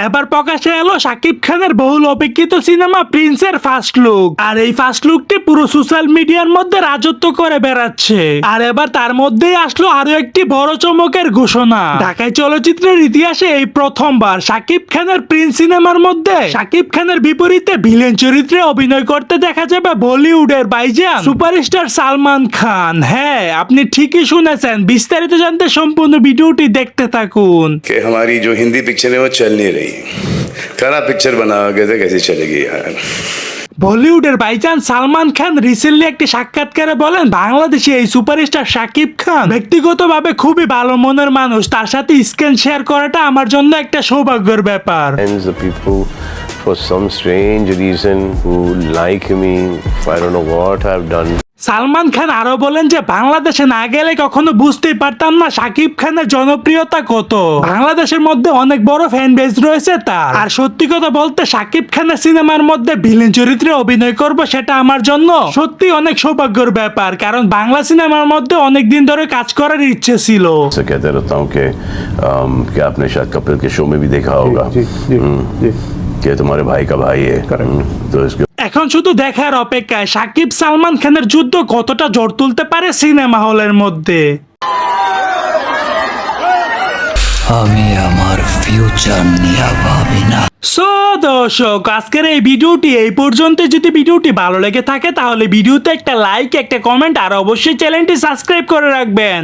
এবার প্রকাশে এলো শাকিব খানের বহুল অপেক্ষিত সিনেমা প্রিন্সের ফার্স্ট লুক। আর এই ফার্স্ট লুকটি পুরো সোশ্যাল মিডিয়ার মধ্যে রাজত্ব করে বেড়াচ্ছে। আর এবার তার মধ্যেই আসলো আরো একটি বড় চমকের ঘোষণা। ঢাকায় চলচ্চিত্রের ইতিহাসে এই প্রথমবার শাকিব খানের প্রিন্স সিনেমার মধ্যে শাকিব খানের বিপরীতে ভিলেন চরিত্রে অভিনয় করতে দেখা যাবে বলিউডের ভাইজান সুপারস্টার সালমান খান। হ্যাঁ, আপনি ঠিকই শুনেছেন। বিস্তারিত জানতে সম্পূর্ণ ভিডিওটি দেখতে থাকুন। कि हमारी जो हिंदी पिक्चर है वो चल नहीं रही, करा पिक्चर बनाओगे तो कैसे चलेगी यार। বলিউডের ভাইজান সালমান খান রিসেন্টলি একটি সাক্ষাৎকারে বলেন, বাংলাদেশে এই সুপারস্টার শাকিব খান ব্যক্তিগতভাবে খুবই ভালো মনের মানুষ, তার সাথে স্ক্রিন শেয়ার করাটা আমার জন্য একটা সৌভাগ্যের ব্যাপার। And the people, for some strange reason, who like me, I don't know what I've done. Salman Khan আরো বলেন যে বাংলাদেশে না গেলে কখনো বুঝতেই পারতাম না শাকিব খানের জনপ্রিয়তা কত। বাংলাদেশের মধ্যে অনেক বড় ফ্যান বেস রয়েছে তার। আর সত্যি কথা বলতে শাকিব খানের সিনেমার মধ্যে ভিলেন চরিত্রে অভিনয় করব, সেটা আমার জন্য সত্যি অনেক সৌভাগ্যের ব্যাপার, কারণ বাংলা সিনেমার মধ্যে অনেক দিন ধরে কাজ করার ইচ্ছে ছিল। से कहते रहता हूँ कि आपने शायद कपिल के शो में भी देखा होगा कि तुम्हारे भाई का भाई है। तो इसके এখন শুধু দেখার অপেক্ষায় শাকিব সালমান খানের যুদ্ধ কতটা জোর তুলতে পারে সিনেমা হলের মধ্যে। আমি আমার ফিউচার নিয়ে ভাবি না। সো দর্শক, আজকের এই ভিডিওটি এই পর্যন্ত। যদি ভিডিওটি ভালো লেগে থাকে তাহলে ভিডিওতে একটা লাইক, একটা কমেন্ট আর অবশ্যই চ্যানেলটি সাবস্ক্রাইব করে রাখবেন।